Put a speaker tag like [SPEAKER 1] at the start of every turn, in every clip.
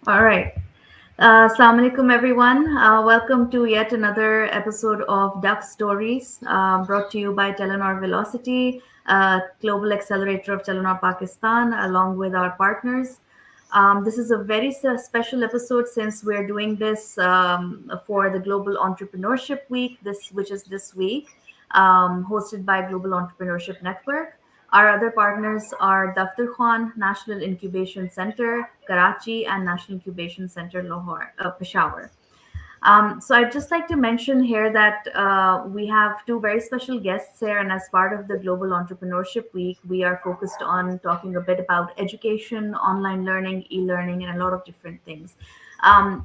[SPEAKER 1] All right. Assalamu alaikum, everyone. Welcome to yet another episode of Duckstories, brought to you by Telenor Velocity, global accelerator of Telenor Pakistan, along with our partners. This is a very special episode since we're doing this for the Global Entrepreneurship Week, which is this week, hosted by Global Entrepreneurship Network. Our other partners are Daftarkhwan, National Incubation Center, Karachi, and National Incubation Center, Lahore, Peshawar. So I'd just like to mention here that we have two very special guests here, and as part of the Global Entrepreneurship Week, we are focused on talking a bit about education, online learning, e-learning, and a lot of different things.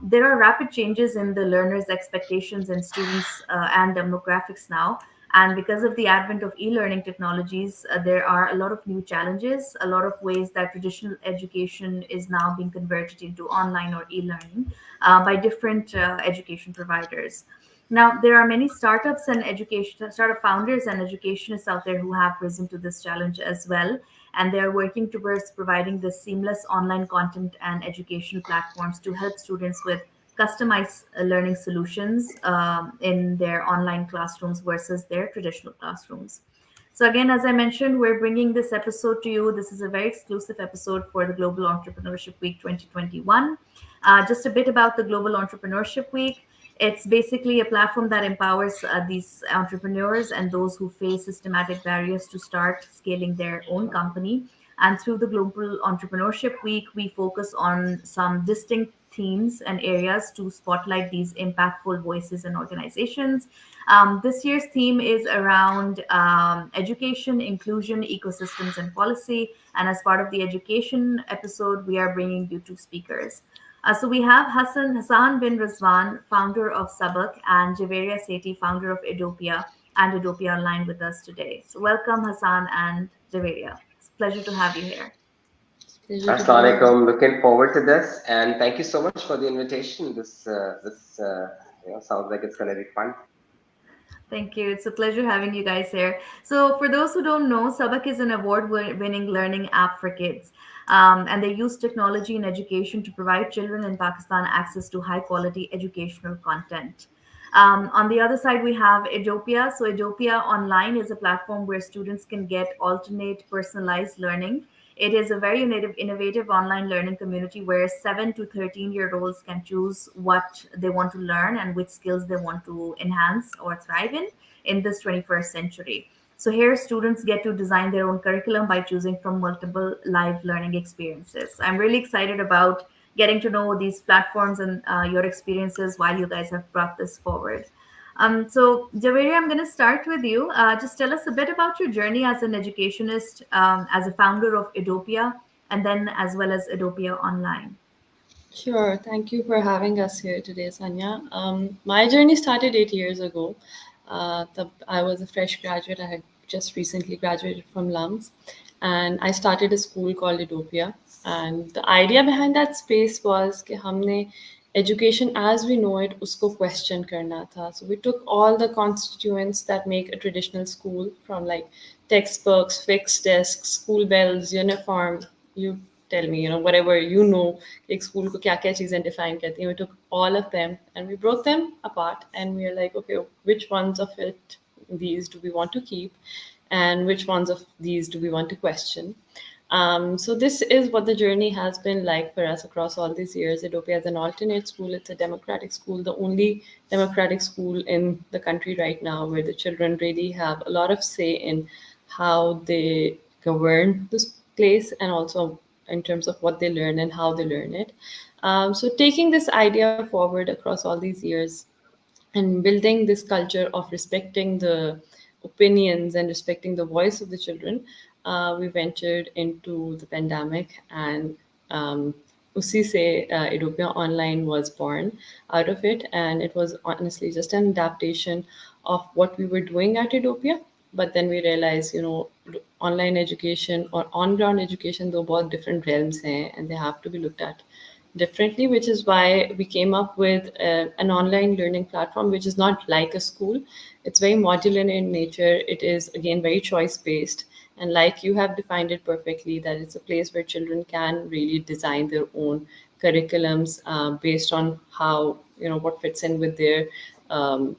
[SPEAKER 1] There are rapid changes in the learners' expectations and students and demographics now. And because of the advent of e-learning technologies, there are a lot of new challenges, a lot of ways that traditional education is now being converted into online or e-learning by different education providers. Now, there are many startups and education startup founders and educationists out there who have risen to this challenge as well, and they are working towards providing this seamless online content and educational platforms to help students with customized learning solutions in their online classrooms versus their traditional classrooms. So, again, as I mentioned, we're bringing this episode to you. This is a very exclusive episode for the Global Entrepreneurship Week 2021. Just a bit about the Global Entrepreneurship Week. It's basically a platform that empowers these entrepreneurs and those who face systematic barriers to start scaling their own company. And through the Global Entrepreneurship Week, we focus on some distinct themes and areas to spotlight these impactful voices and organizations. This year's theme is around education, inclusion, ecosystems, and policy. And as part of the education episode, we are bringing you two speakers. So we have Hassan Bin Rizwan, founder of Sabaq, and Jaweria Sethi, founder of Edopia and Edopia Online with us today. So welcome, Hassan and Jaweria. It's a pleasure to have you here.
[SPEAKER 2] Pleasure to be here.
[SPEAKER 3] Assalamualaikum. Looking forward to this, and thank you so much for the invitation. This sounds like it's going to be fun.
[SPEAKER 1] Thank you. It's a pleasure having you guys here. So, for those who don't know, Sabak is an award winning learning app for kids. And they use technology in education to provide children in Pakistan access to high quality educational content. On the other side, we have Edopia. So, Edopia Online is a platform where students can get alternate personalized learning. It is a very innovative online learning community where 7 to 13-year-olds can choose what they want to learn and which skills they want to enhance or thrive in this 21st century. So here, students get to design their own curriculum by choosing from multiple live learning experiences. I'm really excited about getting to know these platforms and your experiences while you guys have brought this forward. So, Javeria, I'm going to start with you. Just tell us a bit about your journey as an educationist, as a founder of Edopia, and then as well as Edopia Online.
[SPEAKER 2] Sure. Thank you for having us here today, Sanya. My journey started 8 years ago. I was a fresh graduate. I had just recently graduated from LUMS, and I started a school called Edopia. And the idea behind that space was कि हमने education as we know it उसको question करना था. So we took all the constituents that make a traditional school, from like textbooks, fixed desks, school bells, uniform. You tell me, whatever like school को क्या क्या चीजें define करती हैं. We took all of them and we broke them apart, and we are like, okay, which ones of these do we want to keep, and which ones of these do we want to question? So this is what the journey has been like for us across all these years. Edopia is an alternate school. It's a democratic school, the only democratic school in the country right now where the children really have a lot of say in how they govern this place, and also in terms of what they learn and how they learn it. So taking this idea forward across all these years and building this culture of respecting the opinions and respecting the voice of the children, we ventured into the pandemic, and usi se Edopia Online was born out of it, and it was honestly just an adaptation of what we were doing at Edopia. But then we realized, online education or on-ground education, though both different realms hain, and they have to be looked at differently, which is why we came up with an online learning platform which is not like a school. It's very modular in nature. It is, again, very choice based. And like you have defined it perfectly, that it's a place where children can really design their own curriculums based on how, what fits in with their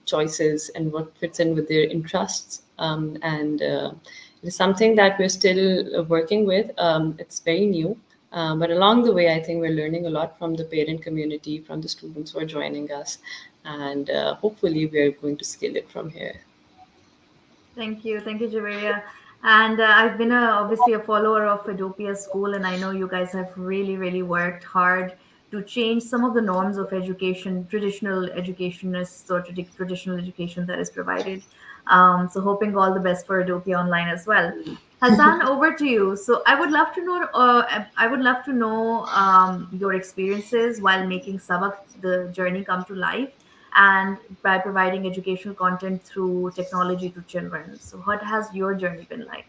[SPEAKER 2] choices and what fits in with their interests. And It's something that we're still working with. It's very new. But along the way, I think we're learning a lot from the parent community, from the students who are joining us, and hopefully, we're going to scale it from here.
[SPEAKER 1] Thank you, Jaweria. And I've been obviously a follower of Edopia School, and I know you guys have really, really worked hard to change some of the norms of education, traditional educationists or traditional education that is provided. So, hoping all the best for Edopia Online as well. Hassan, over to you. So, I would love to know. I would love to know your experiences while making Sabaq, the journey, come to life, and by providing educational content through technology to children. So, what has your journey been like?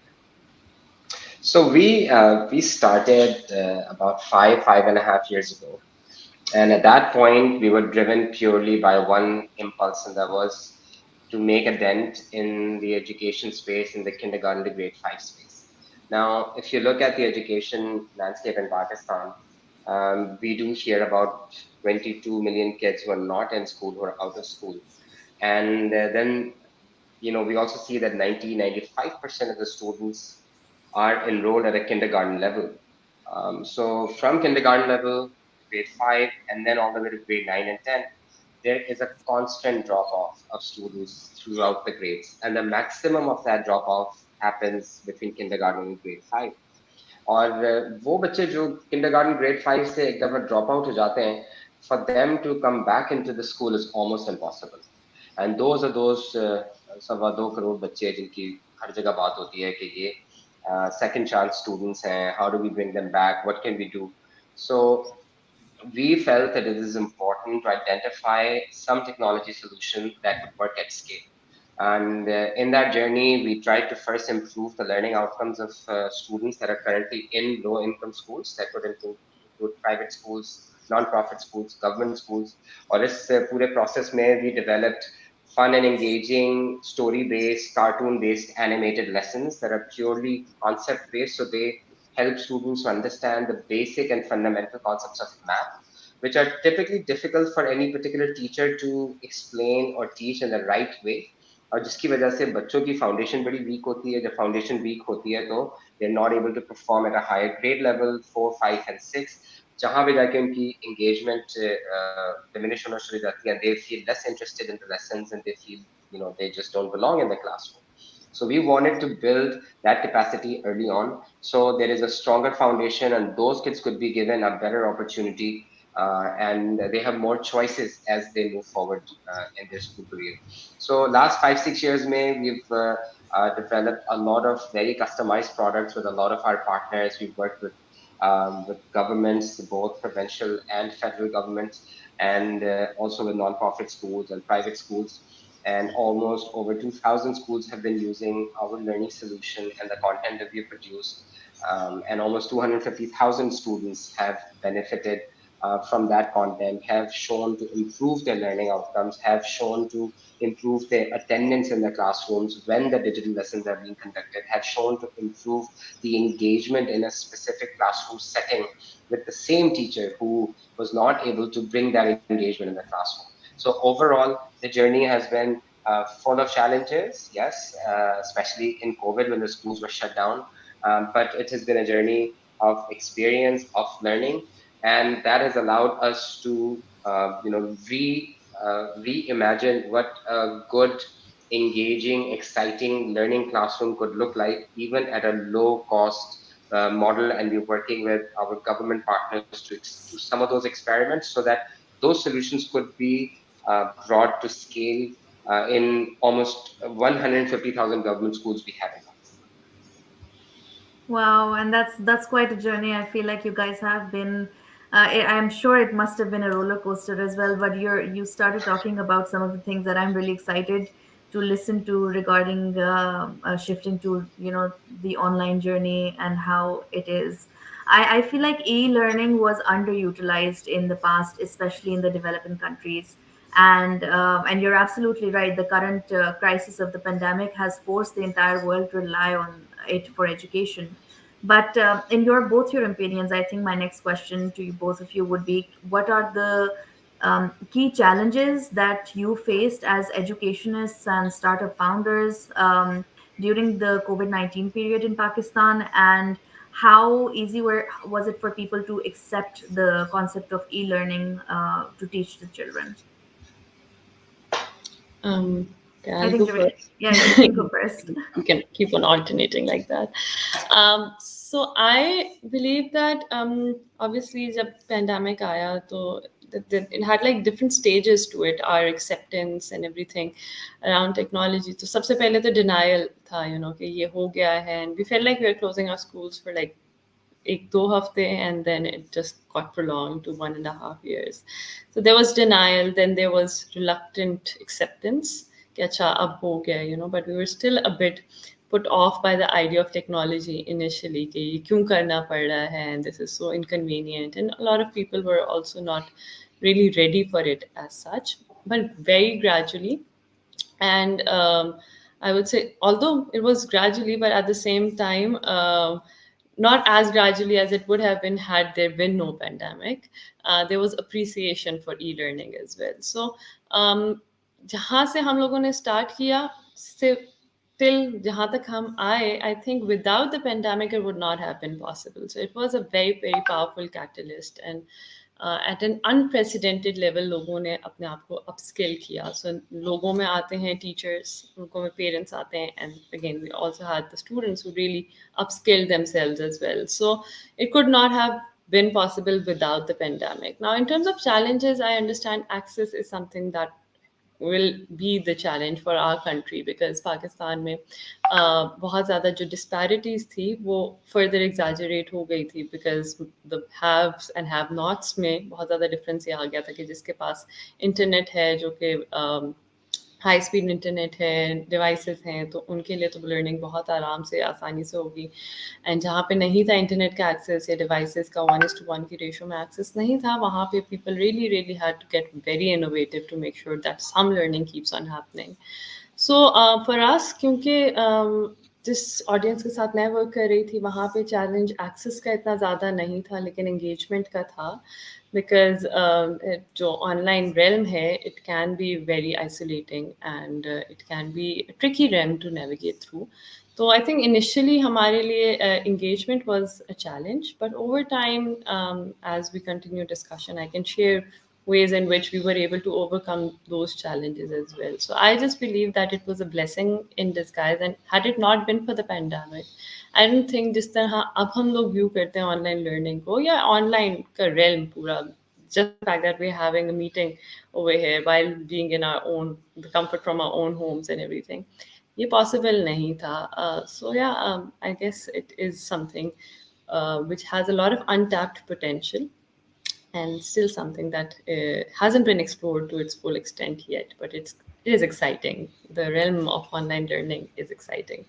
[SPEAKER 3] So we started about 5.5 years ago, and at that point we were driven purely by one impulse, and that was to make a dent in the education space in the kindergarten to grade five space. Now, if you look at the education landscape in Pakistan, we do hear about 22 million kids who are not in school, who are out of school, and then we also see that 95% of the students are enrolled at a kindergarten level. So from kindergarten level, grade five, and then all the way to grade nine and 10, there is a constant drop off of students throughout the grades. And the maximum of that drop off happens between kindergarten and grade five. और वो बच्चे जो kindergarten grade 5 से एक दफा drop out हो जाते हैं, for them to come back into the school is almost impossible. And those are those 2.25 crore बच्चे जिनकी हर जगह बात होती है कि ये second chance students हैं, how do we bring them back, what can we do? So we felt that it is important to identify some technology solution that would work at scale. And in that journey, we tried to first improve the learning outcomes of students that are currently in low income schools. That would include private schools, non-profit schools, government schools. और इस पूरे process में we developed fun and engaging, story-based, cartoon-based animated lessons that are purely concept-based. So they help students to understand the basic and fundamental concepts of math, which are typically difficult for any particular teacher to explain or teach in the right way. और जिसकी वजह से बच्चों की foundation बड़ी week होती है. जब फाउंडेशन वीक होती है तो they are not able to perform at a higher grade level 4, 5 and 6, जहां पे जाके उनकी एंगेजमेंट डिमिनिश होना शुरू हो जाती है. They feel less interested in the lessons and they feel they just don't belong in the classroom. So we wanted to build that capacity early on, so there is a stronger foundation and those kids could be given a better opportunity, and they have more choices as they move forward in their school career. So last 5, 6 years, we've developed a lot of very customized products with a lot of our partners. We've worked with governments, both provincial and federal governments, and also with nonprofit schools and private schools. And almost over 2,000 schools have been using our learning solution and the content that we produced. And almost 250,000 students have benefited from that content, have shown to improve their learning outcomes, have shown to improve their attendance in the classrooms when the digital lessons are being conducted, have shown to improve the engagement in a specific classroom setting with the same teacher who was not able to bring that engagement in the classroom. So overall, the journey has been full of challenges, yes, especially in COVID when the schools were shut down. But it has been a journey of experience, of learning, and that has allowed us to reimagine what a good, engaging, exciting learning classroom could look like, even at a low cost model. And we're working with our government partners to do some of those experiments so that those solutions could be brought to scale in almost 150,000 government schools we have in Pakistan.
[SPEAKER 1] Wow, and that's quite a journey. I feel like you guys have been. I'm sure it must have been a roller coaster as well. But you started talking about some of the things that I'm really excited to listen to regarding shifting to the online journey and how it is. I feel like e-learning was underutilized in the past, especially in the developing countries. And you're absolutely right. The current crisis of the pandemic has forced the entire world to rely on it for education. But in both your opinions, I think my next question to you, both of you, would be: what are the key challenges that you faced as educationists and startup founders during the COVID-19 period in Pakistan, and how easy was it for people to accept the concept of e-learning to teach the children?
[SPEAKER 2] Um, okay,
[SPEAKER 1] I
[SPEAKER 2] I'll
[SPEAKER 1] think,
[SPEAKER 2] go first.
[SPEAKER 1] yeah, yeah, you can go first.
[SPEAKER 2] We can keep on alternating like that. So I believe that obviously जब pandemic आया तो it had like different stages to it, our acceptance and everything around technology. तो सबसे पहले तो denial था, कि ये हो गया है, and we felt like we were closing our schools for like एक दो हफ्ते, and then it just got prolonged to 1.5 years. So there was denial, then there was reluctant acceptance कि अच्छा अब हो गया, but we were still a bit put off by the idea of technology initially कि ये क्यों करना पड़ रहा है, and this is so inconvenient, and a lot of people were also not really ready for it as such. But very gradually, and I would say although it was gradually, but at the same time not as gradually as it would have been had there been no pandemic, there was appreciation for e-learning as well. So जहाँ से हम लोगों ने start किया से till जहाँ तक हम आए, I think without the pandemic it would not have been possible. So it was a very very powerful catalyst, and at an unprecedented level लोगों ने अपने आप को upskill किया. So लोगों में आते हैं teachers, उनको में parents आते हैं, and again we also had the students who really upskilled themselves as well. So it could not have been possible without the pandemic. Now in terms of challenges, I understand access is something that will be the challenge for our country, because Pakistan में बहुत ज़्यादा जो disparities थी वो further exaggerate हो गई थी, because the haves and have nots में बहुत ज़्यादा difference ये आ गया था कि जिसके पास internet है, जो कि हाई स्पीड इंटरनेट है, डिवाइसेस हैं, तो उनके लिए तो लर्निंग बहुत आराम से आसानी से होगी, एंड जहाँ पे नहीं था इंटरनेट का एक्सेस या डिवाइसेस का 1:1 की रेशो में एक्सेस नहीं था, वहाँ पे people really really had to get very innovative to make sure that some learning keeps on happening. So for us, क्योंकि जिस ऑडियंस के साथ मैं वर्क कर रही थी वहाँ पे चैलेंज एक्सेस का इतना ज़्यादा नहीं था, लेकिन एंगेजमेंट का था, because जो online realm है, it can be very isolating, and it can be a tricky realm to navigate through. So I think initially हमारे लिए engagement was a challenge, but over time, as we continue discussion, I can share ways in which we were able to overcome those challenges as well. So I just believe that it was a blessing in disguise, and had it not been for the pandemic, I don't think जिस तरह अब हम लोग view करते हैं online learning को, या online का realm पूरा, just the fact that we're having a meeting over here while being in our own, the comfort from our own homes and everything, ये possible नहीं था. So yeah, I guess it is something which has a lot of untapped potential, and still something that hasn't been explored to its full extent yet, but it is exciting. The realm of online learning is exciting.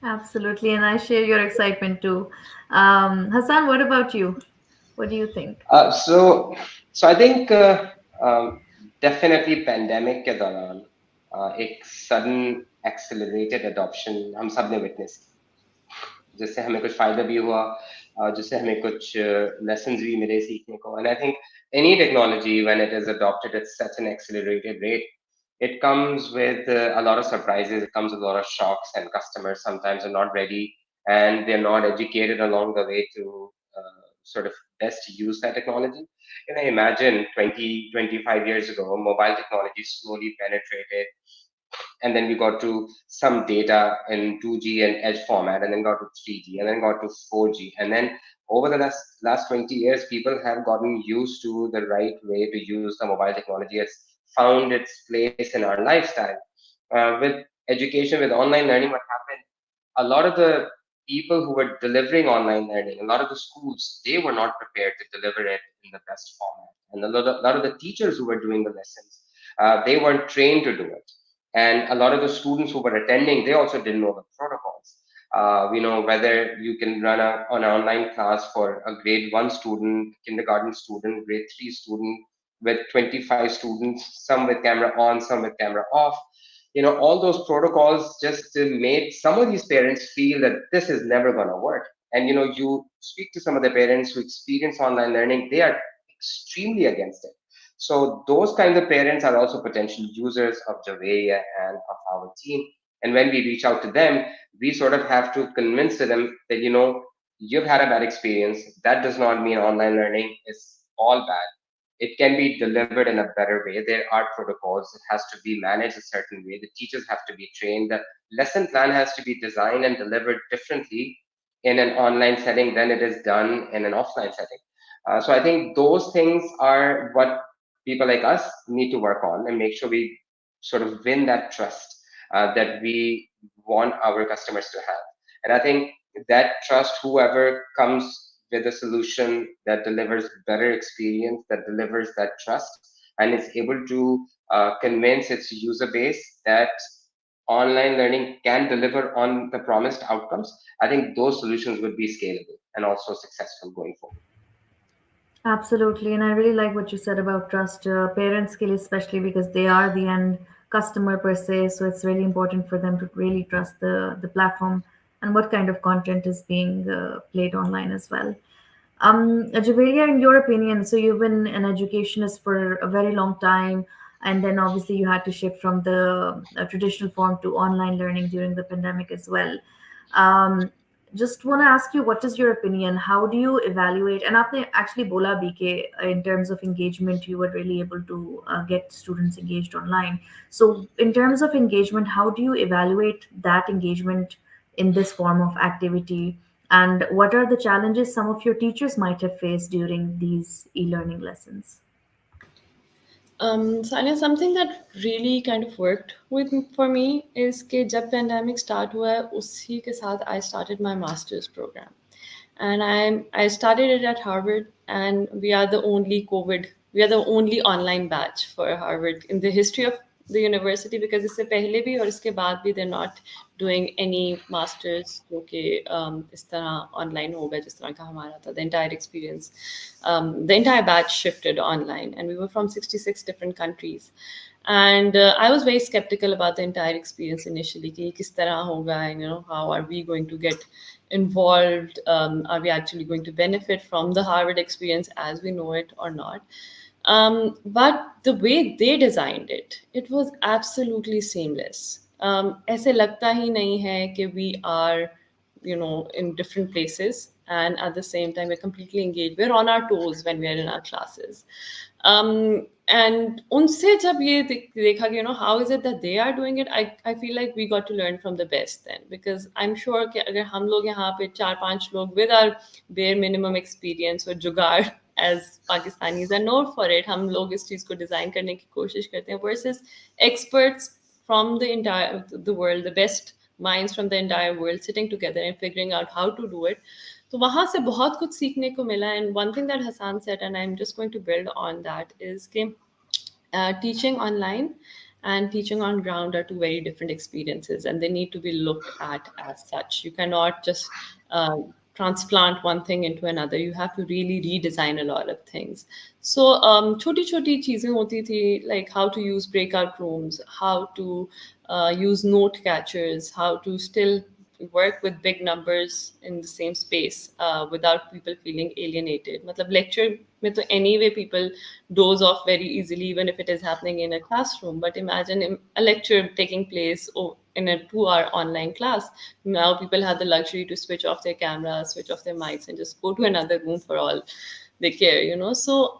[SPEAKER 1] Absolutely, and I share your excitement too. Hassan, what about you? What do you think?
[SPEAKER 3] So, I think definitely pandemic के दौरान एक sudden accelerated adoption हम सब ने witness की, जिससे हमें कुछ फायदा भी हुआ, जिससे हमें कुछ lessons भी मिले सीखने को. And I think any technology, when it is adopted at such an accelerated rate, it comes with a lot of surprises. It comes with a lot of shocks, and customers sometimes are not ready, and they're not educated along the way to sort of best use that technology. Can I imagine 20, 25 years ago, mobile technology slowly penetrated, and then we got to some data in 2G and edge format, and then got to 3G, and then got to 4G, and then over the last 20 years, people have gotten used to the right way to use the mobile technology. It's found its place in our lifestyle. With education, with online learning, what happened? A lot of the people who were delivering online learning, a lot of the schools, they were not prepared to deliver it in the best format. And lot of the teachers who were doing the lessons, they weren't trained to do it. And a lot of the students who were attending, they also didn't know the protocols. Whether you can run an online class for a grade 1 student, kindergarten student, grade 3 student, with 25 students, some with camera on, some with camera off. all those protocols just made some of these parents feel that this is never going to work. And you speak to some of the parents who experience online learning, they are extremely against it. So those kinds of parents are also potential users of Jaweria and of our team. And when we reach out to them, we sort of have to convince them that you've had a bad experience. That does not mean online learning is all bad. It can be delivered in a better way. There are protocols. It has to be managed a certain way. The teachers have to be trained. The lesson plan has to be designed and delivered differently in an online setting than it is done in an offline setting. So I think those things are what people like us need to work on and make sure we sort of win that trust that we want our customers to have. And I think that trust, whoever comes with a solution that delivers better experience, that delivers that trust, and is able to convince its user base that online learning can deliver on the promised outcomes, I think those solutions would be scalable and also successful going forward.
[SPEAKER 1] Absolutely, and I really like what you said about trust. Parents skill, especially because they are the end customer per se, so it's really important for them to really trust the platform and what kind of content is being played online as well. Javeria, in your opinion, so you've been an educationist for a very long time, and then obviously you had to shift from the traditional form to online learning during the pandemic as well. Um, just want to ask you, what is your opinion? How do you evaluate? And आपने actually बोला भी कि in terms of engagement, you were really able to get students engaged online. So in terms of engagement, how do you evaluate that engagement in this form of activity? And what are the challenges some of your teachers might have faced during these e-learning lessons?
[SPEAKER 2] Sanya, something that really kind of worked with for me is कि जब pandemic start हुआ है उसी के साथ I started my master's program, and I started it at Harvard, and we are the only online batch for Harvard in the history of the university, because इससे पहले भी और इसके बाद भी they're not doing any masters जो कि इस तरह online होगा जिस तरह का हमारा था. The entire experience, the entire batch shifted online, and we were from 66 different countries. And I was very skeptical about the entire experience initially. कि किस तरह होगा, and how are we going to get involved? Are we actually going to benefit from the Harvard experience as we know it or not? But the way they designed it, it was absolutely seamless. ऐसे लगता ही नहीं है कि we are, in different places, and at the same time we're completely engaged. We're on our toes when we're in our classes. And unse jab ye dekha, how is it that they are doing it? I feel like we got to learn from the best then, because I'm sure कि अगर हम लोग यहाँ पे 4-5 लोग with our bare minimum experience or जुगाड़, as Pakistanis are known for it, हम लोग इस चीज को डिजाइन करने की कोशिश करते हैं, versus experts from the world, the best minds from the entire world sitting together and figuring out how to do it. तो वहाँ से बहुत कुछ सीखने को मिला. And one thing that Hassan said, and I'm just going to build on that, is कि teaching online and teaching on ground are two very different experiences, and they need to be looked at as such. You cannot just transplant one thing into another. You have to really redesign a lot of things. So choti choti cheezein hoti thi, like how to use breakout rooms, how to use note catchers, how to still work with big numbers in the same space without people feeling alienated. मतलब lecture में तो anyway people doze off very easily even if it is happening in a classroom. But imagine a lecture taking place in a 2-hour online class. Now people have the luxury to switch off their cameras, switch off their mics, and just go to another room for all they care. So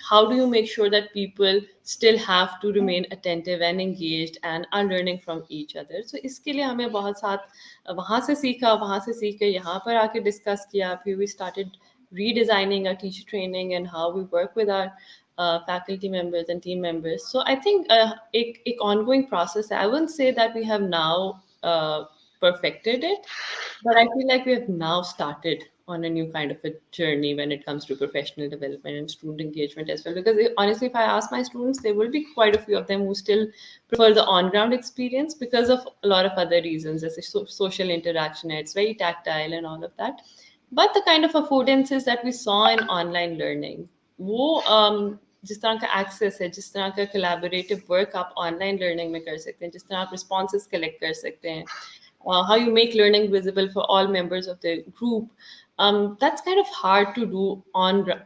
[SPEAKER 2] how do you make sure that people still have to remain attentive and engaged and are learning from each other? So इसके लिए हमें बहुत साथ वहाँ से सीखा, वहाँ से सीख के यहाँ पर आके डिस्कस किया. फिर we started redesigning our teacher training and how we work with our faculty members and team members. So I think एक ongoing process. I wouldn't say that we have now perfected it, but I feel like we have now started on a new kind of a journey when it comes to professional development and student engagement as well. Because honestly, if I ask my students, there will be quite a few of them who still prefer the on-ground experience because of a lot of other reasons, as a social interaction. It's very tactile and all of that. But the kind of affordances that we saw in online learning, वो जिस तरह का access है, जिस तरह का collaborative work आप online learning में कर सकते हैं, जिस तरह आप responses collect कर सकते हैं, how you make learning visible for all members of the group. That's kind of hard to do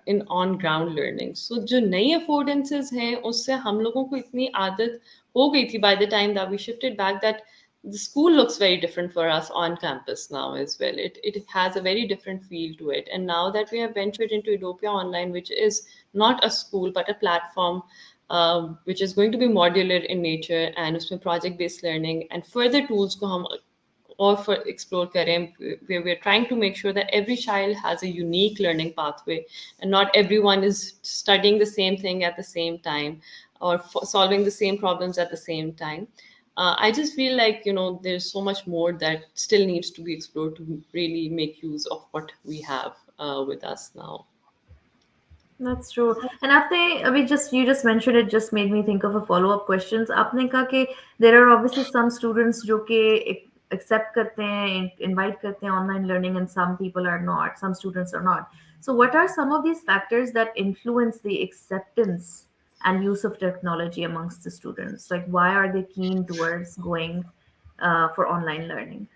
[SPEAKER 2] in on ground learning. So जो नई affordances हैं उससे हम लोगों को इतनी आदत हो गई थी by the time that we shifted back, that the school looks very different for us on campus now as well. It has a very different feel to it. And now that we have ventured into Edopia Online, which is not a school but a platform, which is going to be modular in nature, and उसमें project based learning and further tools को हम or for explore करें, we're trying to make sure that every child has a unique learning pathway and not everyone is studying the same thing at the same time or solving the same problems at the same time. I just feel like, there's so much more that still needs to be explored to really make use of what we have with us now.
[SPEAKER 1] That's true. And आपने अभी just you just mentioned it just made me think of a follow up questions. आपने कहा कि there are obviously some students जो कि accept करते हैं, invite करते हैं online learning, and some people are not. Some students are not. So what are some of these factors that influence the acceptance and use of technology amongst the students? Like why are they keen towards going for online learning?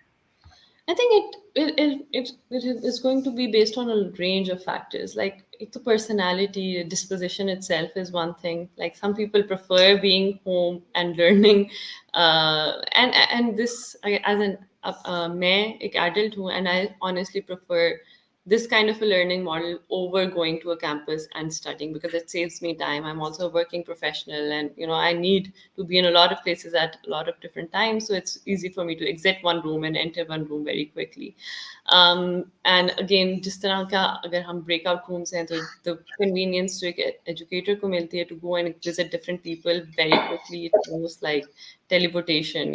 [SPEAKER 2] I think it is going to be based on a range of factors. Like the personality, disposition itself is one thing. Like some people prefer being home and learning, and this as an मैं एक adult हूँ, and I honestly prefer this kind of a learning model over going to a campus and studying because it saves me time. I'm also a working professional, and I need to be in a lot of places at a lot of different times, so it's easy for me to exit one room and enter one room very quickly. And again, जिस तरह का अगर हम breakout rooms हैं, तो the convenience जो एक educator को मिलती है to go and visit different people very quickly, it's almost like teleportation,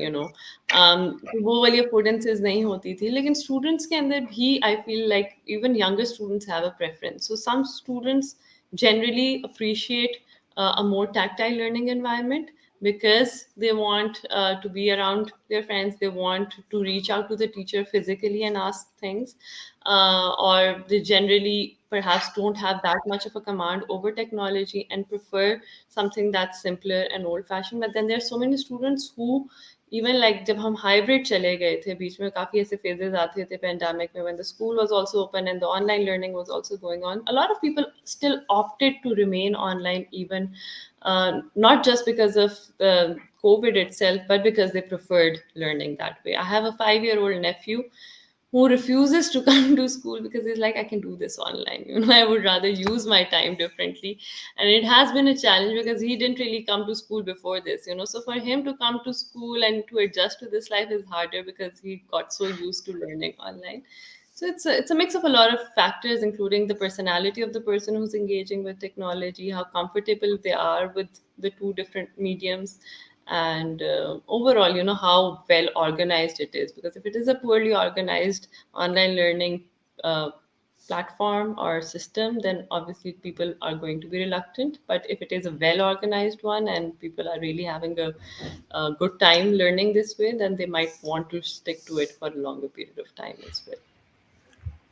[SPEAKER 2] तो वो वाली affordances नहीं होती थी. लेकिन students के अंदर भी I feel like even younger students have a preference. So some students generally appreciate a more tactile learning environment because they want to be around their friends. They want to reach out to the teacher physically and ask things, or they generally perhaps don't have that much of a command over technology and prefer something that's simpler and old fashioned. But then there are so many students who, even like जब हम hybrid चले गए थे, बीच में काफी ऐसे phases आते थे pandemic में, when the school was also open and the online learning was also going on, a lot of people still opted to remain online, even not just because of the COVID itself, but because they preferred learning that way. I have a 5-year-old nephew who refuses to come to school because he's like, I can do this online. I would rather use my time differently. And it has been a challenge because he didn't really come to school before this. So for him to come to school and to adjust to this life is harder because he got so used to learning online. So it's a mix of a lot of factors, including the personality of the person who's engaging with technology, how comfortable they are with the two different mediums, and overall, how well organized it is. Because if it is a poorly organized online learning platform or system, then obviously people are going to be reluctant. But if it is a well organized one and people are really having a good time learning this way, then they might want to stick to it for a longer period of time as well.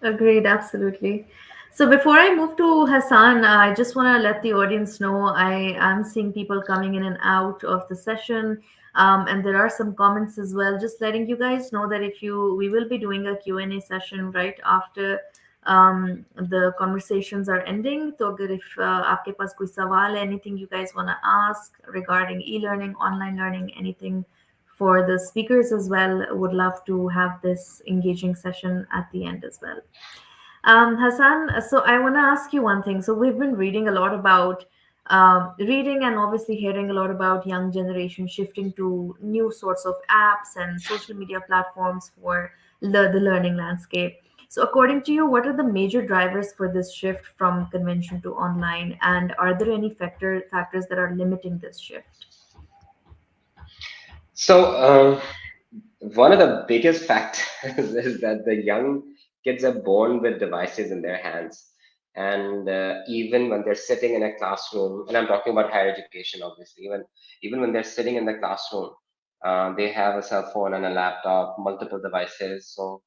[SPEAKER 1] Agreed, absolutely. So before I move to Hassan, I just want to let the audience know I am seeing people coming in and out of the session, and there are some comments as well. Just letting you guys know that we will be doing a Q&A session right after the conversations are ending. So अगर if आपके पास कोई सवाल है, anything you guys want to ask regarding e-learning, online learning, anything for the speakers as well, would love to have this engaging session at the end as well. Hassan, so I want to ask you one thing. So we've been reading a lot about reading and obviously hearing a lot about young generation shifting to new sorts of apps and social media platforms for the learning landscape. So according to you, what are the major drivers for this shift from convention to online, and are there any factors that are limiting this shift?
[SPEAKER 3] So, one of the biggest factors is that the young kids are born with devices in their hands. And even when they're sitting in a classroom, and I'm talking about higher education, obviously, even when they're sitting in the classroom, they have a cell phone and a laptop, multiple devices. So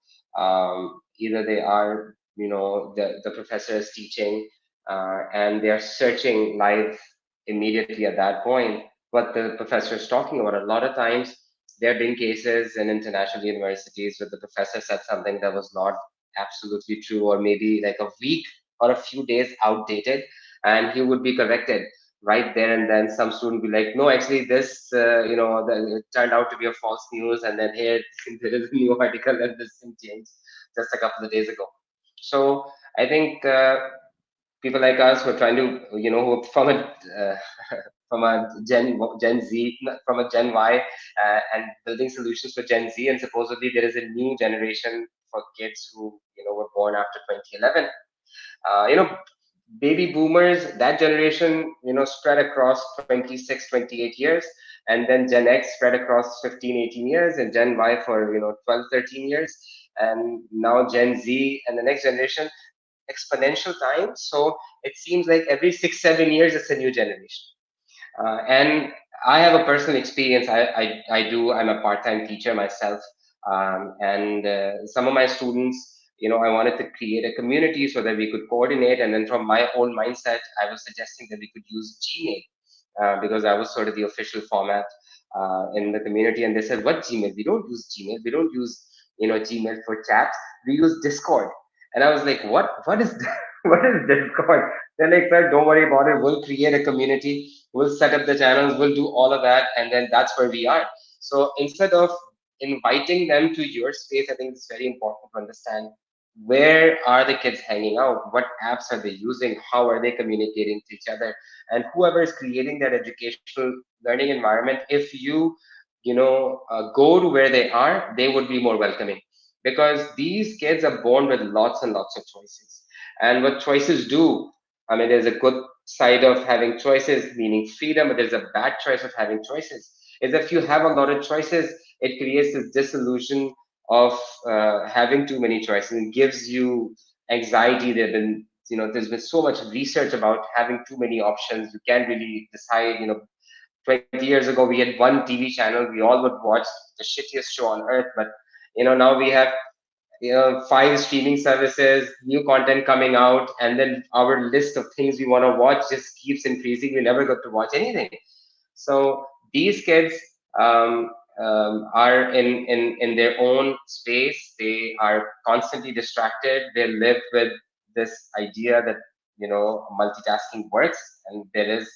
[SPEAKER 3] either they are, the professor is teaching, and they are searching live immediately at that point what the professor is talking about. A lot of times there have been cases in international universities where the professor said something that was not absolutely true, or maybe like a week or a few days outdated, and he would be corrected right there and then. Some student be like, no, actually this it turned out to be a false news, and then here there is a new article that this thing changed just a couple of days ago. So I think people like us who are trying to, who are from a Gen Z, from a Gen Y, and building solutions for Gen Z. And supposedly there is a new generation for kids who, were born after 2011. Baby boomers, that generation, spread across 26, 28 years. And then Gen X spread across 15, 18 years, and Gen Y for, 12, 13 years. And now Gen Z and the next generation, exponential time. So it seems like every 6, 7 years, it's a new generation. And I have a personal experience. I'm a part-time teacher myself. And some of my students, I wanted to create a community so that we could coordinate. And then from my own mindset, I was suggesting that we could use Gmail, because that was sort of the official format in the community. And they said, what Gmail? We don't use Gmail. We don't use, Gmail for chat. We use Discord. And I was like, what is what is Discord? They're like, sir, don't worry about it. We'll create a community. We'll set up the channels. We'll do all of that. And then that's where we are. So instead of inviting them to your space, I think it's very important to understand, where are the kids hanging out? What apps are they using? How are they communicating to each other? And whoever is creating that educational learning environment, if you go to where they are, they would be more welcoming, because these kids are born with lots and lots of choices. And what choices do, I mean, there's a good side of having choices, meaning freedom, but there's a bad choice of having choices. Is if you have a lot of choices, it creates this disillusion of having too many choices, and gives you anxiety. There's been so much research about having too many options. You can't really decide. 20 years ago, we had one TV channel. We all would watch the shittiest show on earth, but now we have 5 streaming services, new content coming out, and then our list of things we want to watch just keeps increasing. We never got to watch anything. So these kids are in their own space. They are constantly distracted. They live with this idea that multitasking works, and there is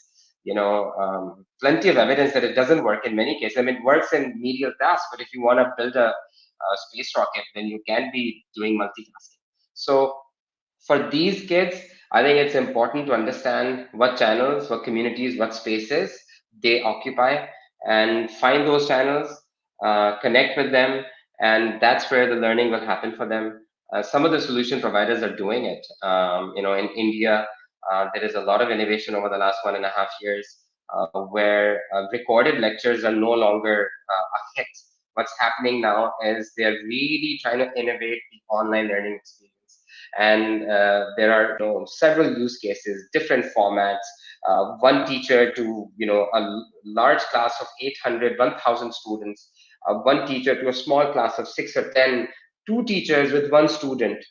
[SPEAKER 3] plenty of evidence that it doesn't work in many cases. I mean, it works in medial tasks, but if you want to build a space rocket, then you can be doing multitasking. So for these kids, I think it's important to understand what channels, what communities, what spaces they occupy, and find those channels, connect with them, and that's where the learning will happen for them. Some of the solution providers are doing it. In India, there is a lot of innovation over the last 1.5 years, where recorded lectures are no longer a hit. What's happening now is they're really trying to innovate the online learning experience. And there are several use cases, different formats. One teacher to a large class of 800, 1,000 students. One teacher to a small class of 6 or 10. Two teachers with one student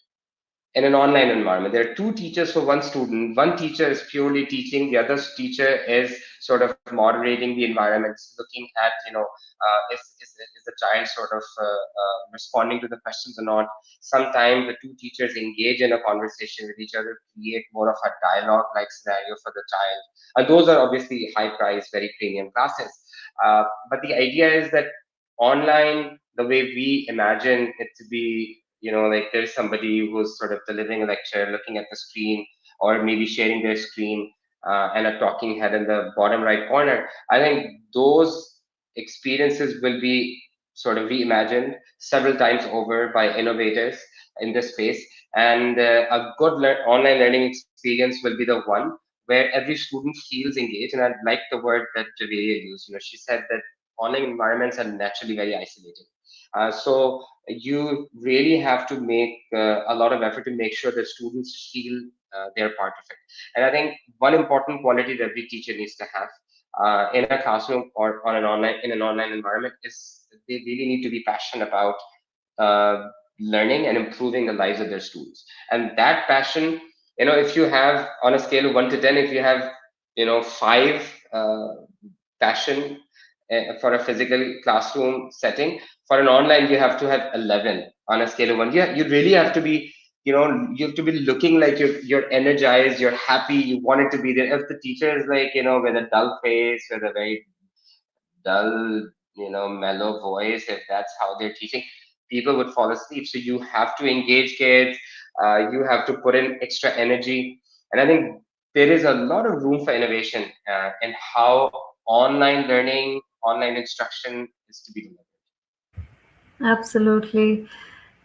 [SPEAKER 3] in an online environment. There are two teachers for one student. One teacher is purely teaching. The other teacher is sort of moderating the environment, looking at is the child sort of responding to the questions or not. Sometimes the two teachers engage in a conversation with each other, create more of a dialogue-like scenario for the child. And those are obviously high-priced, very premium classes. But the idea is that online, the way we imagine it to be, like there's somebody who's sort of delivering a lecture, looking at the screen, or maybe sharing their screen, and a talking head in the bottom right corner. I think those experiences will be sort of reimagined several times over by innovators in this space. And a good online learning experience will be the one where every student feels engaged. And I like the word that Jaweria used. She said that online environments are naturally very isolating. So you really have to make a lot of effort to make sure that students feel they're part of it. And I think one important quality that every teacher needs to have in a classroom or in an online environment is they really need to be passionate about uh, learning and improving the lives of their students. And that passion, if you have on a scale of 1 to 10, if you have five passion for a physical classroom setting. For an online, you have to have 11 on a scale of one. You really have to be, you have to be looking like you're energized, you're happy, you want it to be there. If the teacher is like, with a dull face, with a very dull, mellow voice, if that's how they're teaching, people would fall asleep. So you have to engage kids, you have to put in extra energy. And I think there is a lot of room for innovation in how online learning, online instruction is to be delivered.
[SPEAKER 1] Absolutely.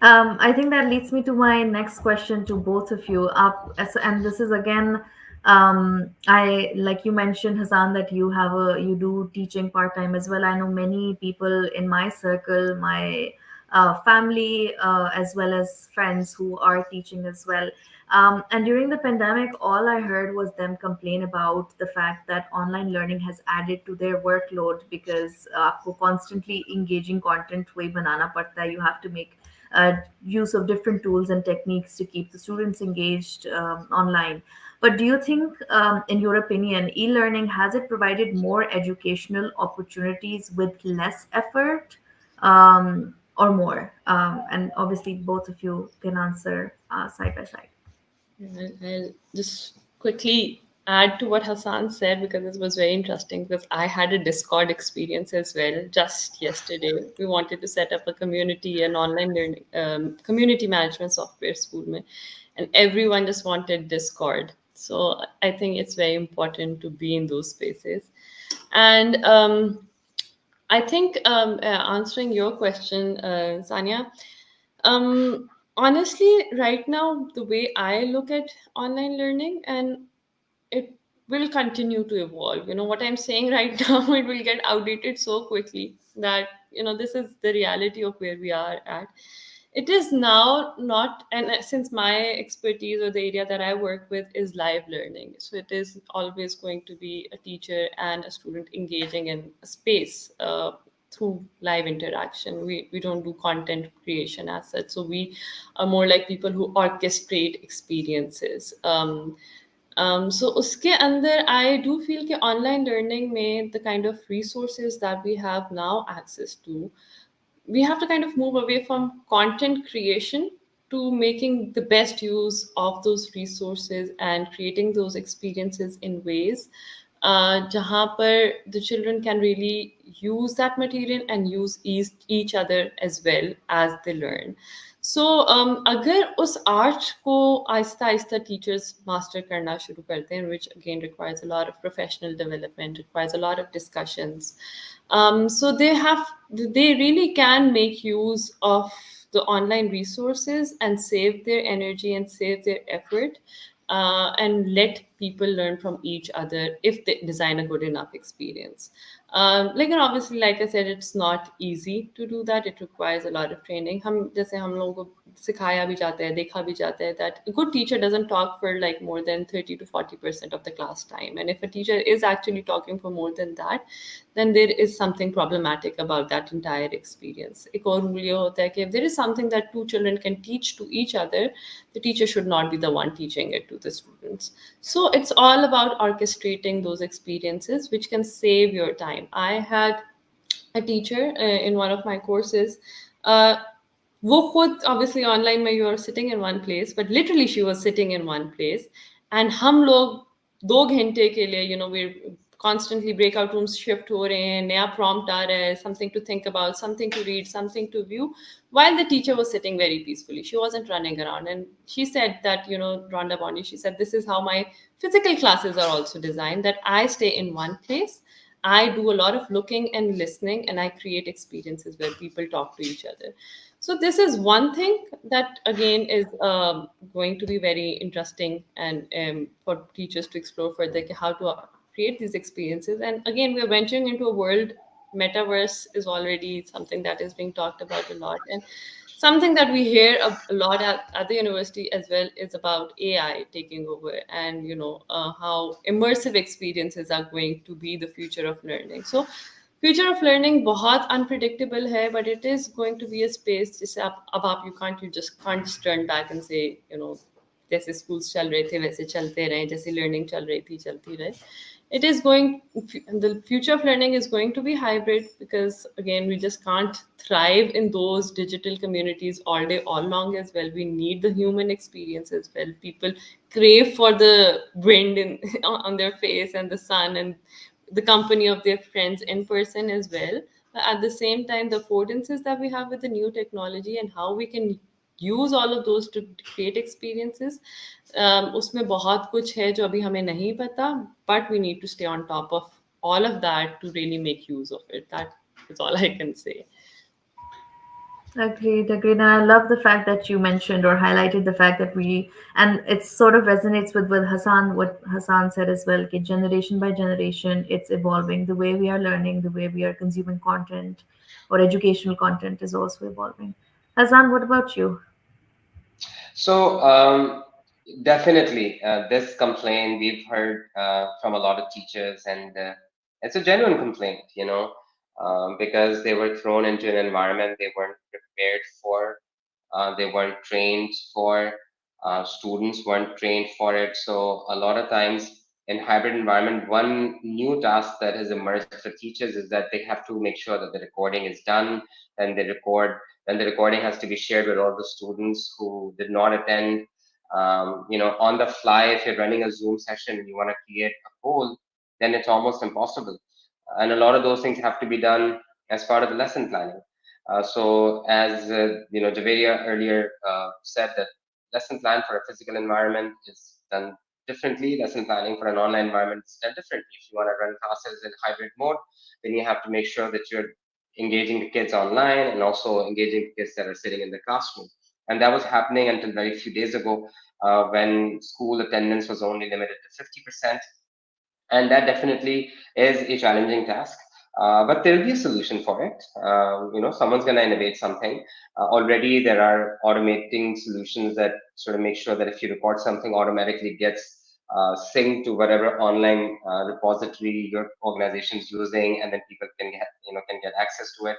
[SPEAKER 1] I think that leads me to my next question to both of you. And this is again, I like you mentioned, Hassan, that you do teaching part time as well. I know many people in my circle, my family, as well as friends who are teaching as well. And during the pandemic, all I heard was them complain about the fact that online learning has added to their workload because आपको constantly engaging content वही बनाना पड़ता है. You have to make use of different tools and techniques to keep the students engaged online. But do you think, in your opinion, e-learning has it provided more educational opportunities with less effort, or more? And obviously, both of you can answer side by side.
[SPEAKER 2] I'll just quickly add to what Hassan said because this was very interesting. Because I had a Discord experience as well just yesterday. We wanted to set up a community, an online learning community management software school, mein, and everyone just wanted Discord. So I think it's very important to be in those spaces. And I think answering your question, Sanya, honestly, right now, the way I look at online learning, and it will continue to evolve. What I'm saying right now, it will get outdated so quickly that, this is the reality of where we are at. It is now not, and since my expertise or the area that I work with is live learning, so it is always going to be a teacher and a student engaging in a space through live interaction. We don't do content creation as such, so we are more like people who orchestrate experiences. So uske andar I do feel कि online learning में the kind of resources that we have now access to, we have to kind of move away from content creation to making the best use of those resources and creating those experiences in ways jahan par the children can really use that material and use each other as well as they learn. So अगर उस art को Aahista Aahista teachers master करना शुरू करते हैं, which again requires a lot of professional development, requires a lot of discussions. So they really can make use of the online resources and save their energy and save their effort, and let people learn from each other if they design a good enough experience. And obviously, like I said, it's not easy to do that. It requires a lot of training. हम लोगों को सिखाया भी जाता है, देखा भी जाता है that a good teacher doesn't talk for like more than 30 to 40% of the class time. And if a teacher is actually talking for more than that, then there is something problematic about that entire experience. एक और rule ये होता है कि if there is something that two children can teach to each other, the teacher should not be the one teaching it to the students. So it's all about orchestrating those experiences which can save your time. I had a teacher in one of my courses. Uh, वो खुद obviously online में you are sitting in one place, but literally she was sitting in one place, and हम लोग 2 घंटे के लिए we're constantly breakout rooms shift हो रहे हैं, नया prompt आ रहा है, something to think about, something to read, something to view, while the teacher was sitting very peacefully. She wasn't running around, and she said that, Rhonda Bondi, she said, this is how my physical classes are also designed, that I stay in one place, I do a lot of looking and listening, and I create experiences where people talk to each other. So this is one thing that again is going to be very interesting, and for teachers to explore further how to create these experiences. And again, we're venturing into a world. Metaverse is already something that is being talked about a lot, and something that we hear a lot at the university as well is about AI taking over, and how immersive experiences are going to be the future of learning. So future of learning बहुत unpredictable है, but it is going to be a space जिसे अब आप you just can't just turn back and say, जैसे schools चल रहे थे वैसे चलते रहे, जैसे learning चल रही थी चलती रहे. It is going, the future of learning is going to be hybrid, because again we just can't thrive in those digital communities all day all long as well. We need the human experience as well. People crave for the wind in on their face and the sun and the company of their friends in person as well. But at the same time, the affordances that we have with the new technology and how we can use all of those to create experiences, उसमें बहुत कुछ है जो अभी हमें नहीं पता, but we need to stay on top of all of that to really make use of it. That is all I can say.
[SPEAKER 1] Agreed, agreed. And I love the fact that you mentioned or highlighted the fact that and it sort of resonates with Hassan, what Hassan said as well, okay, generation by generation, it's evolving. The way we are learning, the way we are consuming content or educational content is also evolving. Hassan, what about you?
[SPEAKER 3] So definitely, this complaint we've heard from a lot of teachers, and it's a genuine complaint, because they were thrown into an environment they weren't prepared for, they weren't trained for, students weren't trained for it. So a lot of times in hybrid environment, one new task that has emerged for teachers is that they have to make sure that the recording is done, and they record, then the recording has to be shared with all the students who did not attend. On the fly, if you're running a Zoom session and you want to create a poll, then it's almost impossible. And a lot of those things have to be done as part of the lesson planning. So, as Jaweria earlier said, that lesson plan for a physical environment is done differently. Lesson planning for an online environment is done differently. If you want to run classes in hybrid mode, then you have to make sure that you're engaging the kids online and also engaging the kids that are sitting in the classroom. And that was happening until very few days ago, when school attendance was only limited to 50%. And that definitely is a challenging task. But there'll be a solution for it. Someone's going to innovate something. Already, there are automating solutions that sort of make sure that if you record something, automatically gets synced to whatever online repository your organization is using, and then people can get access to it.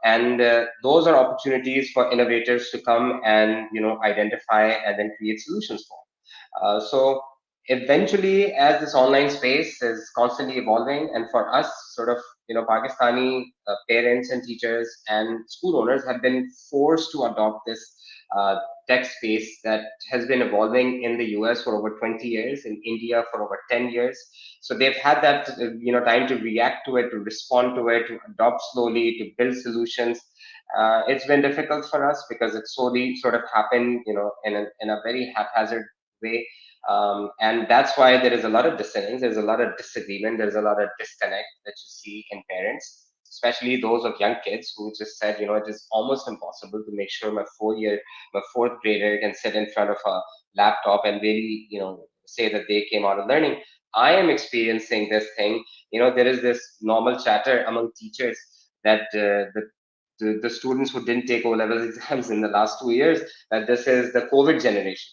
[SPEAKER 3] And those are opportunities for innovators to come and identify and then create solutions for. So eventually, as this online space is constantly evolving, and for us, sort of, Pakistani parents and teachers and school owners have been forced to adopt this uh, tech space that has been evolving in the US for over 20 years, in India for over 10 years. So they've had that, time to react to it, to respond to it, to adopt slowly, to build solutions. It's been difficult for us because it slowly sort of happened, in a very haphazard way, and that's why there is a lot of dissonance, there's a lot of disagreement, there's a lot of disconnect that you see in parents, especially those of young kids who just said, it is almost impossible to make sure my fourth grader can sit in front of a laptop and really, say that they came out of learning. I am experiencing this thing. There is this normal chatter among teachers that the students who didn't take O-level exams in the last 2 years, that this is the COVID generation.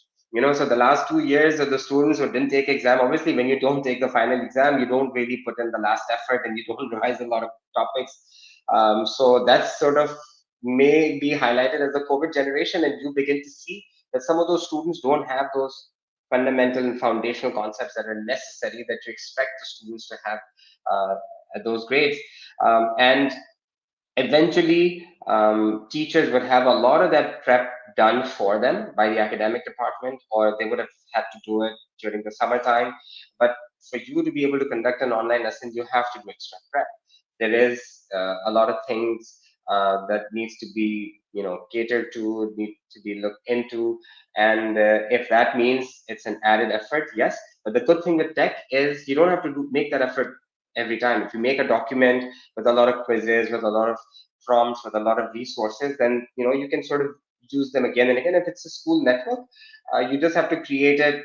[SPEAKER 3] So the last 2 years of the students who didn't take exam, obviously when you don't take the final exam, you don't really put in the last effort and you don't revise a lot of topics. So that's sort of may be highlighted as the COVID generation, and you begin to see that some of those students don't have those fundamental and foundational concepts that are necessary that you expect the students to have at those grades. And eventually, teachers would have a lot of that prep done for them by the academic department, or they would have had to do it during the summertime. But for you to be able to conduct an online lesson, you have to do extra prep. There is a lot of things that needs to be catered to, need to be looked into, and if that means it's an added effort, yes. But the good thing with tech is you don't have to make that effort every time. If you make a document with a lot of quizzes, with a lot of prompts, with a lot of resources, then you can sort of use them again and again. If it's a school network, you just have to create it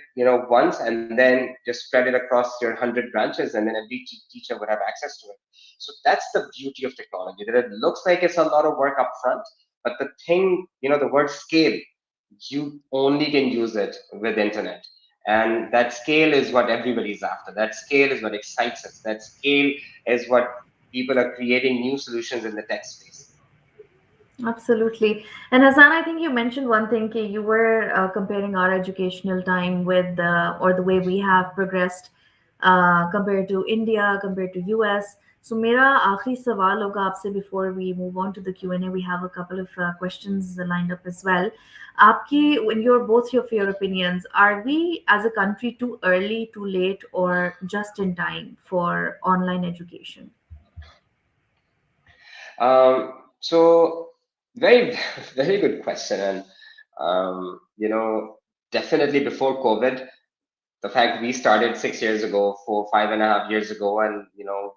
[SPEAKER 3] once, and then just spread it across your 100 branches, and then every teacher would have access to it. So that's the beauty of technology, that it looks like it's a lot of work up front, but the thing, the word scale, you only can use it with internet. And that scale is what everybody's after. That scale is what excites us. That scale is what people are creating new solutions in the tech space.
[SPEAKER 1] Absolutely. And Hassan, I think you mentioned one thing, कि you were comparing our educational time with or the way we have progressed compared to India, compared to US. So मेरा आखिरी सवाल होगा आपसे before we move on to the Q&A. We have a couple of questions lined up as well. आपकी, when you're both of your opinions, are we as a country too early, too late, or just in time for online education?
[SPEAKER 3] So very very good question, and definitely before COVID, the fact we started 6 years ago, 5.5 years ago, and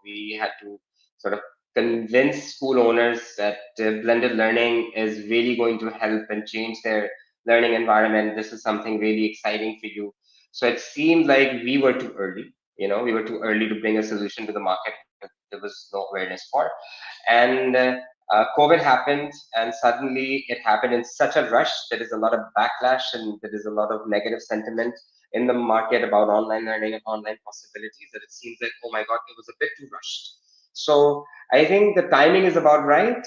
[SPEAKER 3] we had to sort of convince school owners that blended learning is really going to help and change their learning environment. This is something really exciting for you. So it seemed like we were too early. We were too early to bring a solution to the market that there was no awareness for. And COVID happened, and suddenly it happened in such a rush. There is a lot of backlash, and there is a lot of negative sentiment in the market about online learning and online possibilities that it seems like, oh my God, it was a bit too rushed. So I think the timing is about right.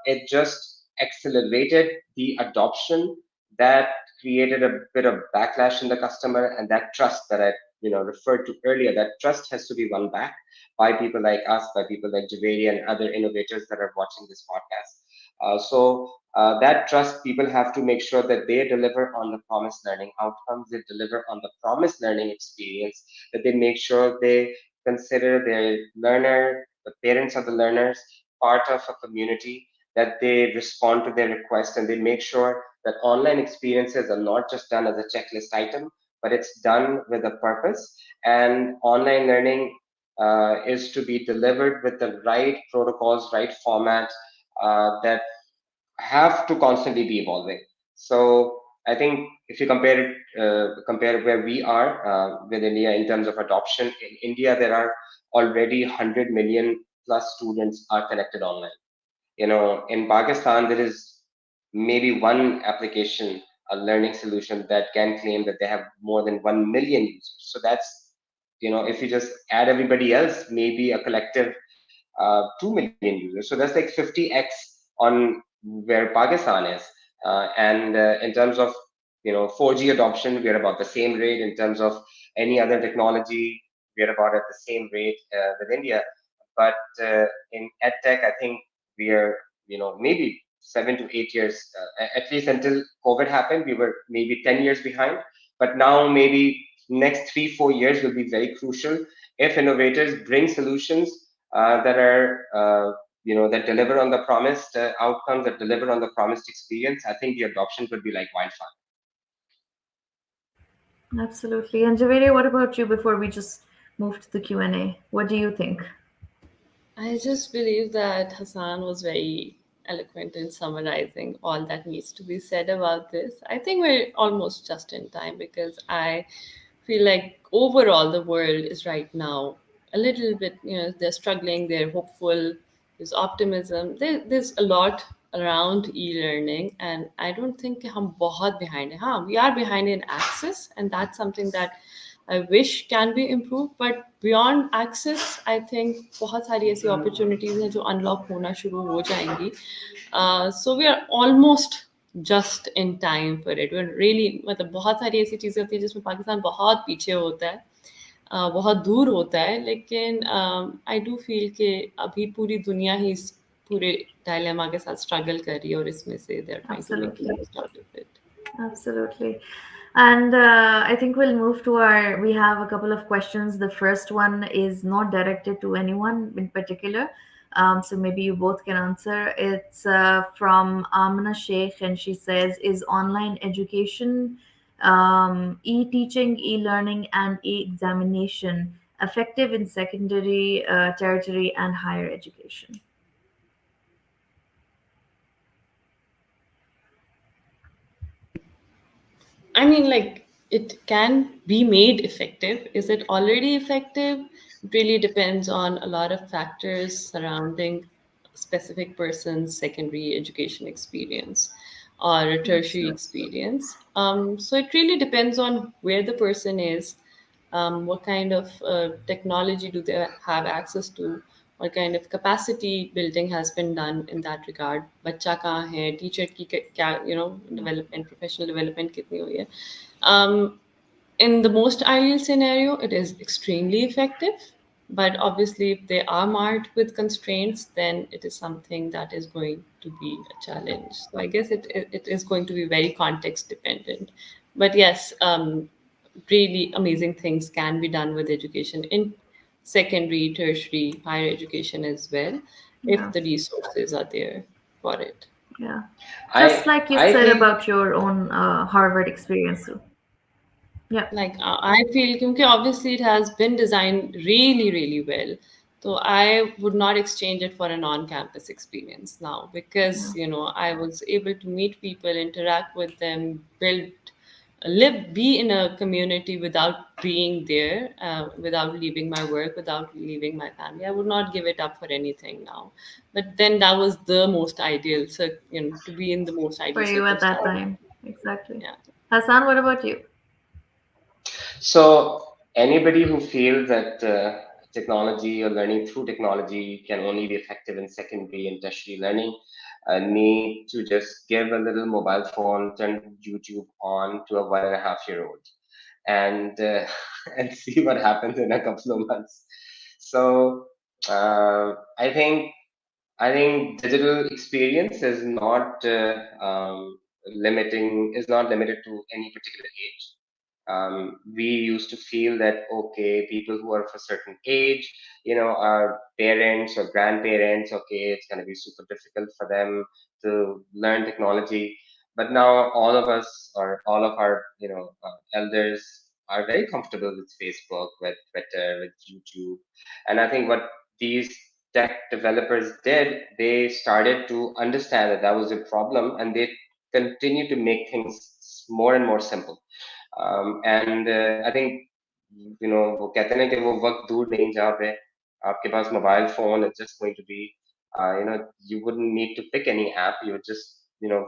[SPEAKER 3] It just accelerated the adoption that created a bit of backlash in the customer, and that trust that I referred to earlier, that trust has to be won back by people like us, by people like Jaweria and other innovators that are watching this podcast. So that trust, people have to make sure that they deliver on the promised learning outcomes, they deliver on the promised learning experience, that they make sure they consider their learner, the parents of the learners, part of a community, that they respond to their request, and they make sure that online experiences are not just done as a checklist item, but it's done with a purpose. And online learning is to be delivered with the right protocols, right format that have to constantly be evolving. So I think if you compare where we are with India in terms of adoption, in India there are already 100 million plus students are connected online. In Pakistan there is maybe one application, a learning solution that can claim that they have more than 1 million users. So that's, if you just add everybody else, maybe a collective 2 million users. So that's like 50x on where Pakistan is. And in terms of 4G adoption, we are about the same rate. In terms of any other technology, we are about at the same rate with India. But in edtech, I think we are maybe 7 to 8 years, at least until COVID happened, we were maybe 10 years behind. But now maybe next 3 4 years will be very crucial if innovators bring solutions that are that deliver on the promised outcomes, that deliver on the promised experience. I think the adoption could be like wildfire.
[SPEAKER 1] Absolutely. And Javeria, what about you before we just move to the Q&A? What do you think?
[SPEAKER 2] I just believe that Hassan was very eloquent in summarizing all that needs to be said about this. I think we're almost just in time because I feel like overall the world is right now a little bit, they're struggling, they're hopeful, there's optimism. There's a lot around e-learning, and I don't think हम बहुत behind हैं. हाँ, we are behind in access, and that's something that I wish can be improved. But beyond access, I think बहुत सारी ऐसी opportunities हैं जो unlock होना शुरू हो जाएंगी. So we are almost just in time for it. We're really मतलब बहुत सारी ऐसी चीज़ें होती हैं जिसमें पाकिस्तान बहुत पीछे होता है, बहुत दूर होता है, लेकिन आई डू फील कि अभी पूरी दुनिया ही इस पूरे डायलेमा के साथ स्ट्रगल कर रही है और इसमें से they are trying to make the
[SPEAKER 1] Absolutely.
[SPEAKER 2] Most out of it.
[SPEAKER 1] Absolutely. And I think we'll move to we have a couple of questions. The first one is not directed to anyone in particular. So maybe you both can answer. It's from Amna Sheikh, and she says, is online education, e-teaching, e-learning, and e-examination effective in secondary, tertiary, and higher education?
[SPEAKER 2] I mean, like, it can be made effective. Is it already effective? It really depends on a lot of factors surrounding a specific person's secondary education experience or a tertiary
[SPEAKER 1] Absolutely.
[SPEAKER 2] experience. So it really depends on where the person is, what kind of technology do they have access to, what kind of capacity building has been done in that regard. बच्चा कहाँ है, teacher की क्या, development, professional development कितनी हुई है. In the most ideal scenario, it is extremely effective. But obviously, if they are marked with constraints, then it is something that is going to be a challenge. So I guess it is going to be very context dependent. But yes, really amazing things can be done with education in secondary, tertiary, higher education as well, if
[SPEAKER 1] Yeah,
[SPEAKER 2] the resources are there for it.
[SPEAKER 1] yeah. Just
[SPEAKER 3] I
[SPEAKER 1] like you
[SPEAKER 3] I
[SPEAKER 1] said
[SPEAKER 3] feel
[SPEAKER 1] about your own Harvard experience. Yeah,
[SPEAKER 2] Like I feel, because obviously it has been designed really, really well. So I would not exchange it for a non-campus experience now,
[SPEAKER 1] yeah,
[SPEAKER 2] because I was able to meet people, interact with them, build, live, be in a community without being there, without leaving my work, without leaving my family. I would not give it up for anything now. But then that was the most ideal, so to be in the most
[SPEAKER 1] for
[SPEAKER 2] ideal
[SPEAKER 1] you at that
[SPEAKER 2] circumstance.
[SPEAKER 1] time. Exactly.
[SPEAKER 2] Yeah.
[SPEAKER 1] Hassan, what about you?
[SPEAKER 3] so anybody who feels that technology or learning through technology can only be effective in secondary and tertiary learning need to just give a little mobile phone, turn YouTube on to a 1.5-year-old, and and see what happens in a couple of months. So I think digital experience is not is not limited to any particular age. We used to feel that okay, people who are of a certain age, our parents or grandparents, okay, it's going to be super difficult for them to learn technology. But now all of us or all of our elders are very comfortable with Facebook, with Twitter, with YouTube, and I think what these tech developers did, they started to understand that that was a problem, and they continue to make things more and more simple. And I think वो कहते हैं ना कि वो वक्त दूर नहीं जहाँ पे आपके पास mobile phone is just going to be you wouldn't need to pick any app. You would just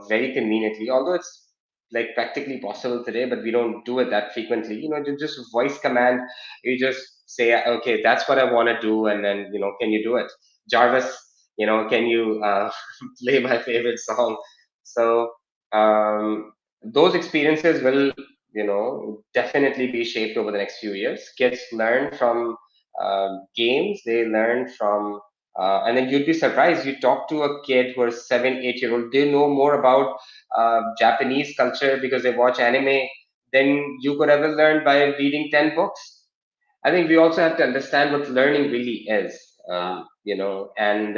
[SPEAKER 3] very conveniently, although it's like practically possible today, but we don't do it that frequently. You just voice command. You just say, okay, that's what I want to do, and then can you do it, Jarvis? Can you play my favorite song? So those experiences will definitely be shaped over the next few years. Kids learn from games. They learn from and then you'd be surprised. You talk to a kid who is 7, 8 year old, they know more about Japanese culture because they watch anime than you could ever learn by reading 10 books. I think we also have to understand what learning really is, and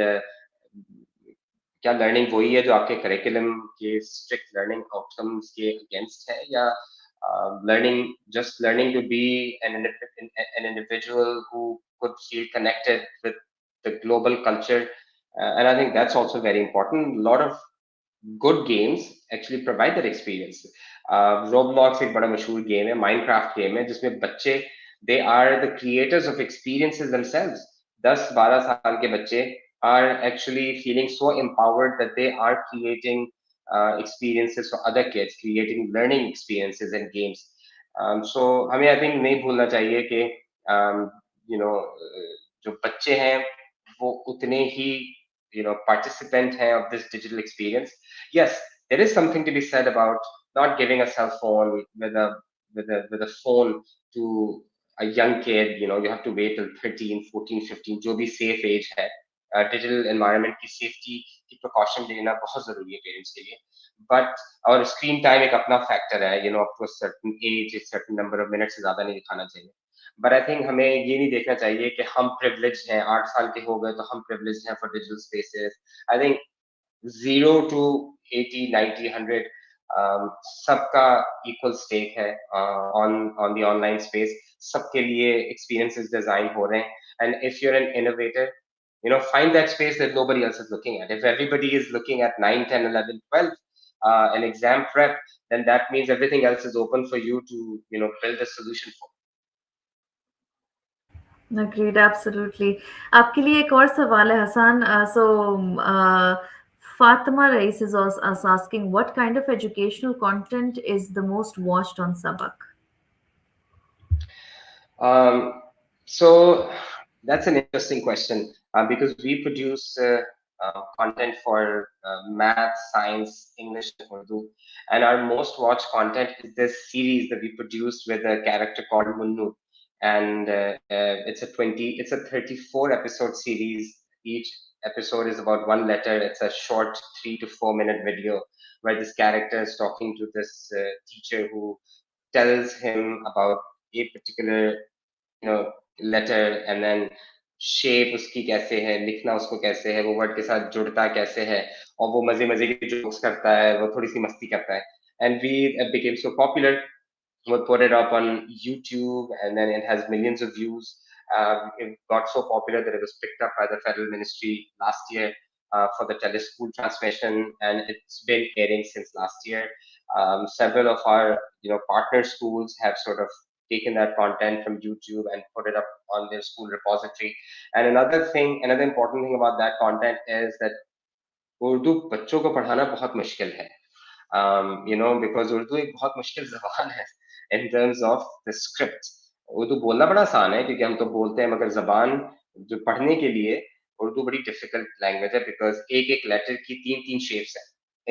[SPEAKER 3] क्या learning वही है जो आपके curriculum के strict learning outcomes के against है, या learning just learning to be an individual who could feel connected with the global culture, and I think that's also very important. A lot of good games actually provide that experience. Roblox एक बड़ा मशहूर game है, Minecraft game है जिसमें बच्चे they are the creators of experiences themselves. 10-12 साल के बच्चे are actually feeling so empowered that they are creating experiences for other kids, creating learning experiences and games. So हमें I think नहीं भूलना चाहिए कि जो बच्चे हैं वो उतने ही participant हैं of this digital experience. Yes, there is something to be said about not giving a cell phone with a phone to a young kid. You have to wait till 13, 14, 15, जो भी safe age है. Digital environment की safety की precaution लेना बहुत जरूरी है parents के लिए. But और screen time एक अपना factor है. Up to a certain age, a certain number of minutes से ज्यादा नहीं दिखाना चाहिए. बट आई थिंक हमें ये नहीं देखना चाहिए कि हम प्रिविलेज हैं, 8 साल के हो गए तो हम प्रिविलेज हैं for digital spaces. I think 0 to 80, 90, 100 सबका इक्वल स्टेक है on on the online space. सबके लिए एक्सपीरियंसेस डिजाइन हो रहे हैं, and if you're an innovator, find that space that nobody else is looking at. If everybody is looking at 9, 10, 11, 12 an exam prep, then that means everything else is open for you to build a solution for.
[SPEAKER 1] agreed, absolutely. आपके लिए एक और सवाल है Hasan. Fatima Rais is asking, what kind of educational content is the most watched on Sabaq?
[SPEAKER 3] So that's an interesting question. because we produce content for math, science, English, and Urdu. And our most watched content is this series that we produced with a character called Munnu. And it's a 34 episode series. Each episode is about one letter. It's a short 3 to 4 minute video where this character is talking to this teacher who tells him about a particular letter and then shape उसकी कैसे है, लिखना उसको कैसे है, वो word के साथ जुड़ता कैसे है, और वो मजे मजे के जोक्स करता है, वो थोड़ी सी मस्ती करता है. And we became so popular. We'll put it up on YouTube, and then it has millions of views. It got so popular that it was picked up by the federal ministry last year for the teleschool transmission, and it's been airing since last year. Several of our partner schools have sort of taken that content from YouTube and put it up on their school repository. And another important thing about that content is that Urdu बच्चों को पढ़ाना बहुत मुश्किल है. Because Urdu एक बहुत मुश्किल जबान है in terms of the script. Urdu बोलना बड़ा आसान है क्योंकि हम तो बोलते हैं, मगर जबान जो पढ़ने के लिए उर्दू बड़ी डिफिकल्ट लैंग्वेज है, बिकॉज एक एक लेटर की तीन तीन शेप्स हैं.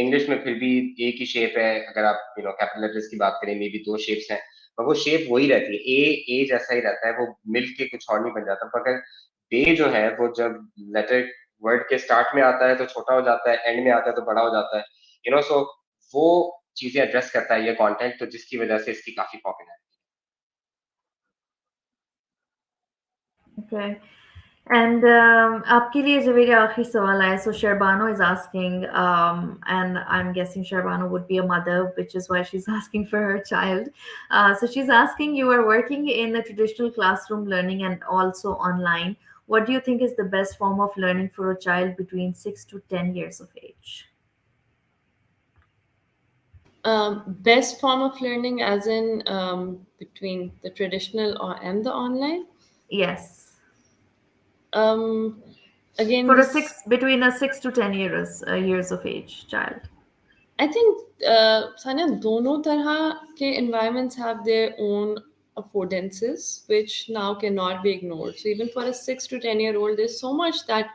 [SPEAKER 3] इंग्लिश में फिर भी एक ही शेप है, अगर आप कैपिटल लेटर्स की बात करें, मे भी दो शेप्स हैं, पर वो शेप वही रहती है, ए जैसा ही रहता है, वो मिल के कुछ और नहीं बन जाता. मगर बे जो है वो जब लेटर वर्ड के स्टार्ट में आता है तो छोटा हो जाता है, एंड में आता है तो बड़ा हो जाता है. सो वो चीजें एड्रेस करता है ये कंटेंट, तो जिसकी वजह से इसकी काफी पॉपुलर.
[SPEAKER 1] Okay. And आपके लिए जवेरिया आखिरी सवाल है. So Sherbano is asking, and I'm guessing Sherbano would be a mother, which is why she's asking for her child. So she's asking, you are working in the traditional classroom learning and also online. What do you think is the best form of learning for a child between 6 to 10 years of age?
[SPEAKER 2] Best form of learning, as in between the traditional and the online.
[SPEAKER 1] Yes.
[SPEAKER 2] Again,
[SPEAKER 1] For
[SPEAKER 2] this
[SPEAKER 1] between a 6 to 10 years of age child.
[SPEAKER 2] I think Sanya, दोनों तरह के environments have their own affordances, which now cannot be ignored. So even for a 6 to 10 year old, there's so much that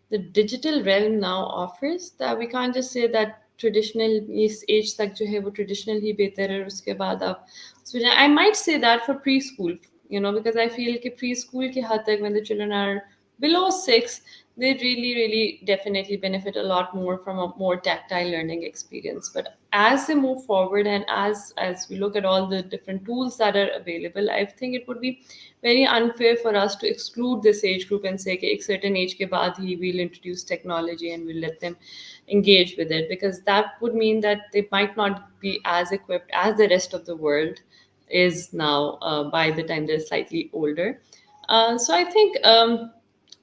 [SPEAKER 2] the digital realm now offers that we can't just say that traditional इस age तक जो है वो traditional ही बेहतर है, उसके बाद आप I might say that for preschool, because I feel कि preschool के हद तक when the children are below 6, they really, really definitely benefit a lot more from a more tactile learning experience. But as they move forward and as we look at all the different tools that are available, I think it would be very unfair for us to exclude this age group and say कि एक certain age के बाद ही we'll introduce technology and we'll let them engage with it, because that would mean that they might not be as equipped as the rest of the world is now by the time they're slightly older. So I think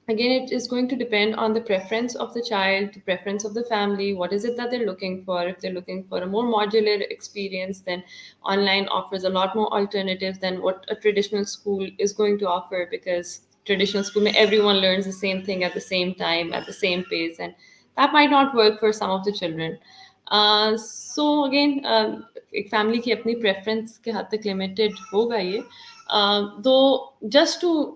[SPEAKER 2] again, it is going to depend on the preference of the child, the preference of the family. What is it that they're looking for? If they're looking for a more modular experience, then online offers a lot more alternatives than what a traditional school is going to offer, because traditional school mein everyone learns the same thing at the same time at the same pace, and that might not work for some of the children. So again, एक family की अपनी preference के हद तक limited होगा ये. Though just to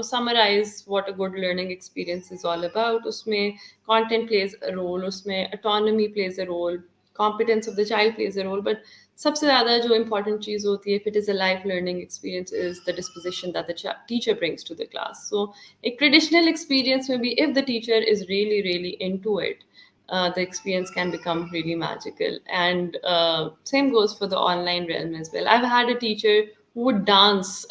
[SPEAKER 2] summarize what a good learning experience is all about, उसमें content plays a role, उसमें autonomy plays a role, competence of the child plays a role, but सबसे ज़्यादा जो important चीज़ होती है if it is a life learning experience is the disposition that the teacher brings to the class. So एक traditional experience में भी if the teacher is really really into it, the experience can become really magical. And same goes for the online realm as well. I've had a teacher who would dance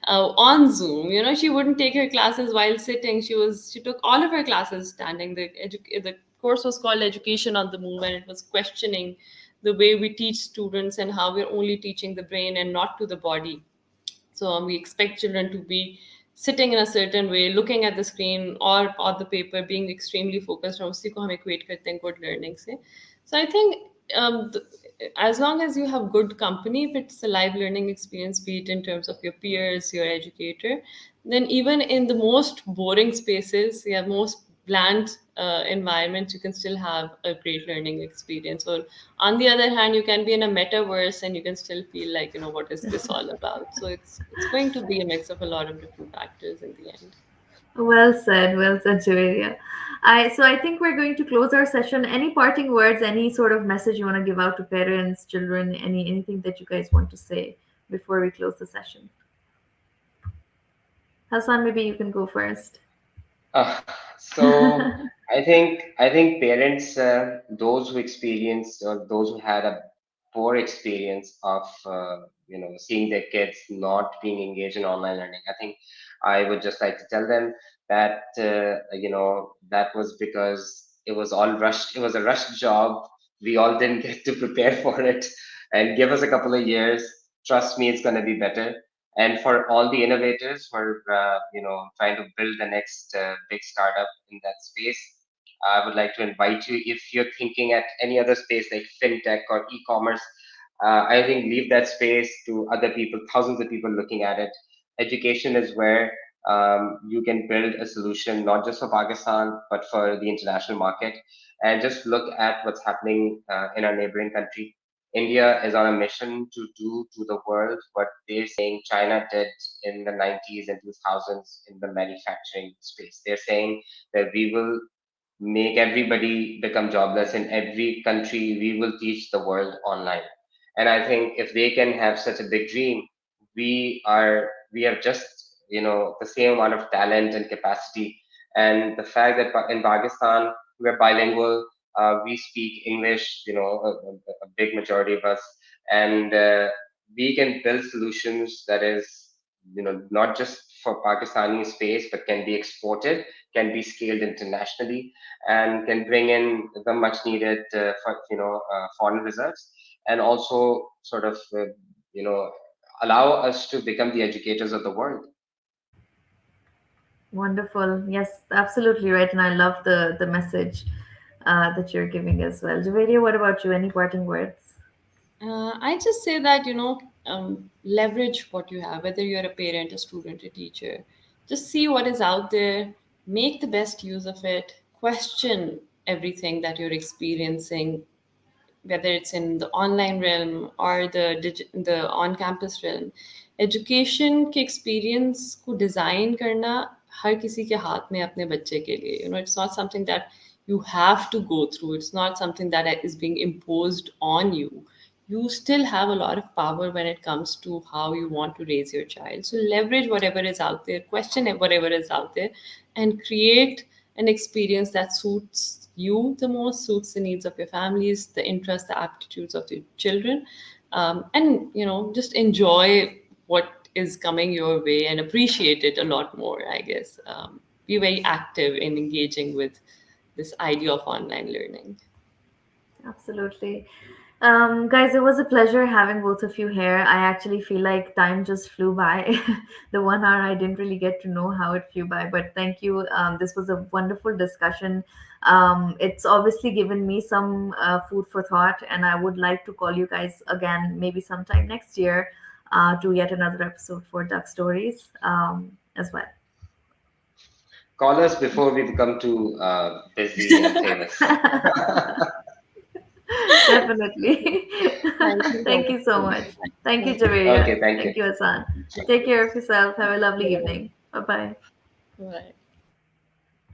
[SPEAKER 2] on Zoom. She wouldn't take her classes while sitting. She took all of her classes standing. The course was called Education on the Move, and it was questioning the way we teach students and how we're only teaching the brain and not to the body. So we expect children to be sitting in a certain way, looking at the screen or the paper, being extremely focused. और उसी को हम equate करते हैं good learning से. So I think as long as you have good company, if it's a live learning experience, be it in terms of your peers, your educator, then even in the most boring spaces, yeah, most bland environments, you can still have a great learning experience. Or on the other hand, you can be in a metaverse and you can still feel like, what is this all about? So it's going to be a mix of a lot of different factors in the end.
[SPEAKER 1] Well said, Jaweria. I think we're going to close our session. Any parting words, any sort of message you want to give out to parents, children, anything that you guys want to say before we close the session? Hassan, maybe you can go first.
[SPEAKER 3] So I think parents, those who experienced or those who had a poor experience of seeing their kids not being engaged in online learning, I think I would just like to tell them that that was because it was all rushed. It was a rushed job. We all didn't get to prepare for it, and give us a couple of years. Trust me, it's going to be better. And for all the innovators who are trying to build the next big startup in that space, I would like to invite you, if you're thinking at any other space like fintech or e-commerce, I think leave that space to other people, thousands of people looking at it. Education is where you can build a solution not just for Pakistan but for the international market. And just look at what's happening in our neighboring country. India is on a mission to do to the world what they're saying China did in the 90s and 2000s in the manufacturing space. They're saying that we will make everybody become jobless in every country. We will teach the world online. And I think if they can have such a big dream, we have just the same amount of talent and capacity. And the fact that in Pakistan we're bilingual, we speak English, a big majority of us, and we can build solutions that is not just for Pakistani space but can be exported, can be scaled internationally, and can bring in the much needed foreign reserves, and also sort of you know allow us to become the educators of the world.
[SPEAKER 1] Wonderful. Yes, absolutely right. And I love the message that you're giving as well. Javeria, what about you? Any parting words?
[SPEAKER 2] I just say that, leverage what you have, whether you're a parent, a student, a teacher. Just see what is out there, make the best use of it, question everything that you're experiencing, whether it's in the online realm or the on campus realm. Education के experience को design करना हर किसी के हाथ में अपने बच्चे के लिए, it's not something that you have to go through, it's not something that is being imposed on you. You still have a lot of power when it comes to how you want to raise your child. So leverage whatever is out there, question whatever is out there, and create an experience that suits you the most, suits the needs of your families, the interests, the aptitudes of your children, and just enjoy what is coming your way and appreciate it a lot more. I guess be very active in engaging with this idea of online learning.
[SPEAKER 1] Absolutely. Guys, it was a pleasure having both of you here. I actually feel like time just flew by. The 1 hour, I didn't really get to know how it flew by, but thank you. This was a wonderful discussion. It's obviously given me some food for thought, and I would like to call you guys again, maybe sometime next year, to yet another episode for Duck Stories as well.
[SPEAKER 3] Call us before we become too busy and famous.
[SPEAKER 1] Definitely.
[SPEAKER 2] Thank you so
[SPEAKER 1] Thank
[SPEAKER 2] much.
[SPEAKER 1] you so much. Thank you,
[SPEAKER 2] Thank you.
[SPEAKER 1] Javeria.
[SPEAKER 3] Okay, thank you.
[SPEAKER 1] Thank you, Hassan.
[SPEAKER 3] Thank
[SPEAKER 1] Take
[SPEAKER 3] you.
[SPEAKER 1] care of yourself. Have a lovely evening. Bye bye.
[SPEAKER 2] Bye.